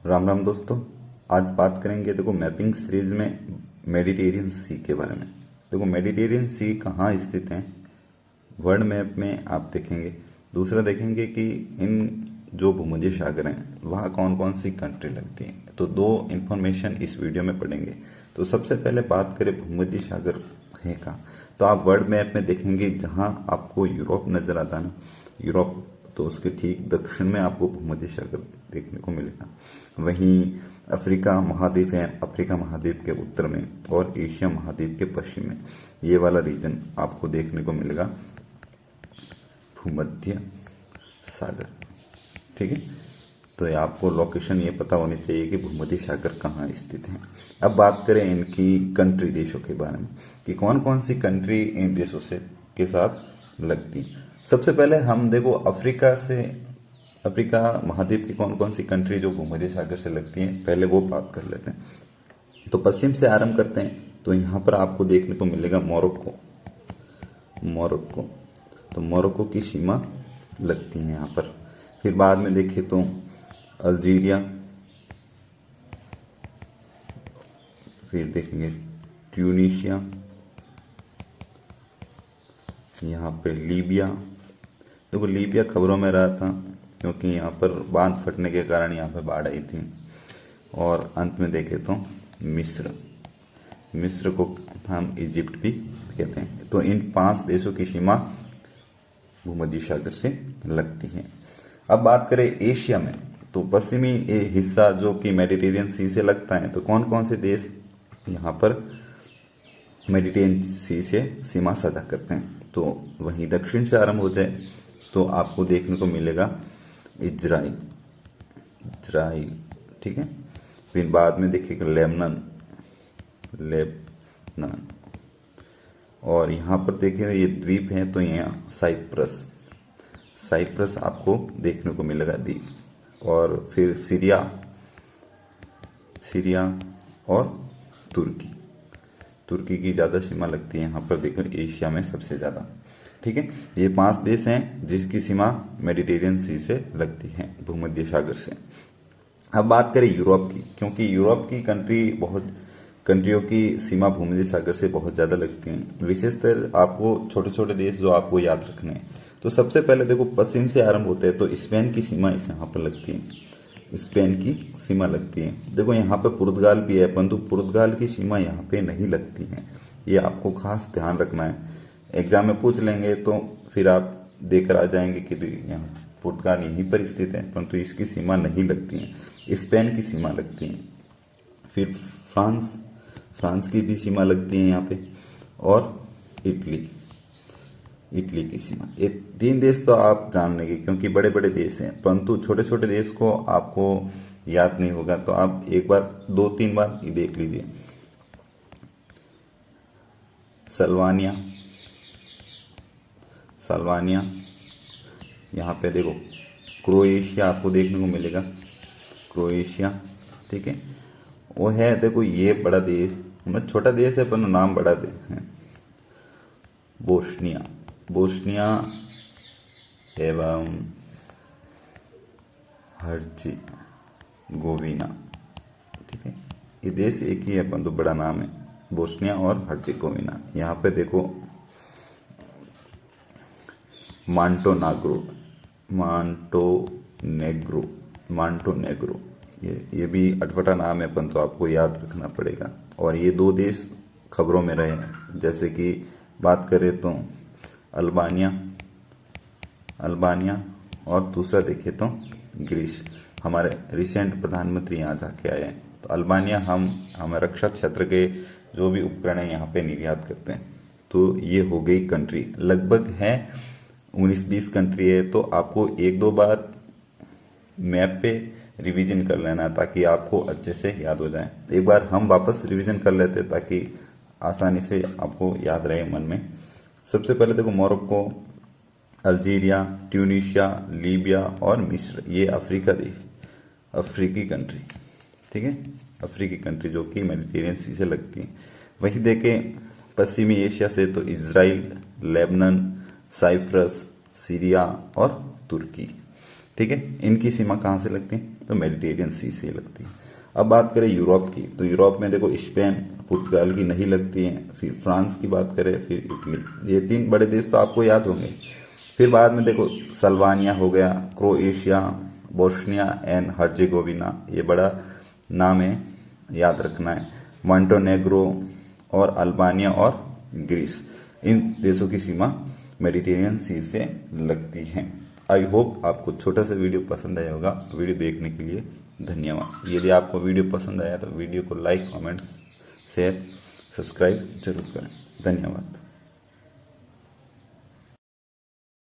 राम राम दोस्तों। आज बात करेंगे देखो मैपिंग सीरीज में मेडिटेरियन सी के बारे में। देखो मेडिटेरियन सी कहाँ स्थित है वर्ल्ड मैप में आप देखेंगे। दूसरा देखेंगे कि इन जो भूमध्य सागर हैं वहाँ कौन कौन सी कंट्री लगती हैं। तो दो इन्फॉर्मेशन इस वीडियो में पढ़ेंगे। तो सबसे पहले बात करें भूमध्य सागर है कहाँ, तो आप वर्ल्ड मैप में देखेंगे जहाँ आपको यूरोप नजर आता है ना, यूरोप तो उसके ठीक दक्षिण में आपको भूमध्य सागर देखने को मिलेगा। वहीं अफ्रीका महाद्वीप है, अफ्रीका महाद्वीप के उत्तर में और एशिया महाद्वीप के पश्चिम में ये वाला रीजन आपको देखने को मिलेगा भूमध्य सागर। ठीक है, तो आपको लोकेशन ये पता होनी चाहिए कि भूमध्य सागर कहाँ स्थित है। अब बात करें इनकी कंट्री देशों के बारे में कि कौन कौन सी कंट्री इन देशों से के साथ लगती है। सबसे पहले हम देखो अफ्रीका महाद्वीप की कौन कौन सी कंट्री जो भूमध्य सागर से लगती हैं पहले वो बात कर लेते हैं। तो पश्चिम से आरंभ करते हैं तो यहाँ पर आपको देखने को मिलेगा मोरक्को। तो मोरक्को की सीमा लगती है यहाँ पर। फिर बाद में देखें तो अल्जीरिया, फिर देखेंगे ट्यूनीशिया, यहाँ पे लीबिया। देखो लीबिया खबरों में रहा था क्योंकि यहाँ पर बांध फटने के कारण यहाँ पे बाढ़ आई थी। और अंत में देखें तो मिस्र को हम इजिप्ट भी कहते हैं। तो इन 5 देशों की सीमा भूमध्य सागर से लगती है। अब बात करें एशिया में, तो पश्चिमी हिस्सा जो कि मेडिटेरियन सी से लगता है, तो कौन कौन से देश यहाँ पर मेडिटेरियन सी से सीमा साझा करते हैं। तो वहीं दक्षिण से आरंभ हो जाए तो आपको देखने को मिलेगा इजराइल। ठीक है, फिर बाद में देखिएगा लेबनान, और यहाँ पर देखिए ये द्वीप है तो यहाँ साइप्रस आपको देखने को मिलेगा द्वीप। और फिर सीरिया और तुर्की की ज़्यादा सीमा लगती है यहाँ पर। देखो एशिया में सबसे ज़्यादा। ठीक है, ये 5 देश हैं जिसकी सीमा मेडिटेरियन सी से लगती है भूमध्य सागर से। अब बात करें यूरोप की, क्योंकि यूरोप की कंट्रियों की सीमा भूमध्य सागर से बहुत ज़्यादा लगती हैं। विशेषतर आपको छोटे छोटे देश जो आपको याद रखने हैं। तो सबसे पहले देखो पश्चिम से आरंभ होते हैं तो स्पेन की सीमा इस यहाँ पर लगती है। स्पेन की सीमा लगती है। देखो यहाँ पे पुर्तगाल भी है परंतु पुर्तगाल की सीमा यहाँ पे नहीं लगती है। ये आपको खास ध्यान रखना है, एग्जाम में पूछ लेंगे तो फिर आप देकर आ जाएंगे कि यहाँ पुर्तगाल यहीं पर स्थित है परंतु इसकी सीमा नहीं लगती है। स्पेन की सीमा लगती है। फिर फ्रांस की भी सीमा लगती है यहाँ पे, और इटली की सीमा। ये 3 देश तो आप जान लेंगे क्योंकि बड़े बड़े देश हैं, परंतु छोटे छोटे देश को आपको याद नहीं होगा। तो आप एक बार 2-3 बार ये देख लीजिए। सल्वानिया, यहाँ पे देखो क्रोएशिया आपको देखने को मिलेगा, क्रोएशिया। ठीक है, वो है देखो ये बड़ा देश, मतलब छोटा देश है पर नाम बड़ा है। बोस्निया एवं हर्जेगोविना। ठीक है, ये देश एक ही है परंतु बड़ा नाम है, बोस्निया और हर्जेगोविना। यहाँ पे देखो मांटोनेग्रो, ये भी अटपटा नाम है परंतु आपको याद रखना पड़ेगा। और ये 2 देश खबरों में रहे हैं, जैसे कि बात करें तो अल्बानिया और दूसरा देखें तो ग्रीस। हमारे रिसेंट प्रधानमंत्री यहाँ जाके आए हैं। तो अल्बानिया हम रक्षा क्षेत्र के जो भी उपकरण है यहाँ पे निर्यात करते हैं। तो ये हो गई कंट्री, लगभग है 19-20 कंट्री है। तो आपको 1-2 बार मैप पे रिवीजन कर लेना ताकि आपको अच्छे से याद हो जाए। एक बार हम वापस रिवीजन कर लेते ताकि आसानी से आपको याद रहे मन में। सबसे पहले देखो मोरक्को, अल्जीरिया, ट्यूनीशिया, लीबिया और मिस्र, ये अफ्रीकी कंट्री। ठीक है, अफ्रीकी कंट्री जो कि मेडिटेरियन सी से लगती है। वही देखें पश्चिमी एशिया से तो इजराइल, लेबनान, साइप्रस, सीरिया और तुर्की। ठीक है, इनकी सीमा कहाँ से लगती है? तो मेडिटेरियन सी से लगती है। अब बात करें यूरोप की, तो यूरोप में देखो स्पेन, पुर्तगाल की नहीं लगती हैं, फिर फ्रांस की बात करें, फिर इटली। ये 3 बड़े देश तो आपको याद होंगे। फिर बाद में देखो सल्वानिया हो गया, क्रोएशिया, बोस्निया एंड हर्जेगोविना, ये बड़ा नाम है, याद रखना है। मॉन्टेनेग्रो और अल्बानिया और ग्रीस, इन देशों की सीमा मेडिटेरियन सी से लगती है। आई होप आपको छोटा सा वीडियो पसंद आया होगा। वीडियो देखने के लिए धन्यवाद। यदि आपको वीडियो पसंद आया तो वीडियो को लाइक, कमेंट्स, शेयर, सब्सक्राइब जरूर करें। धन्यवाद।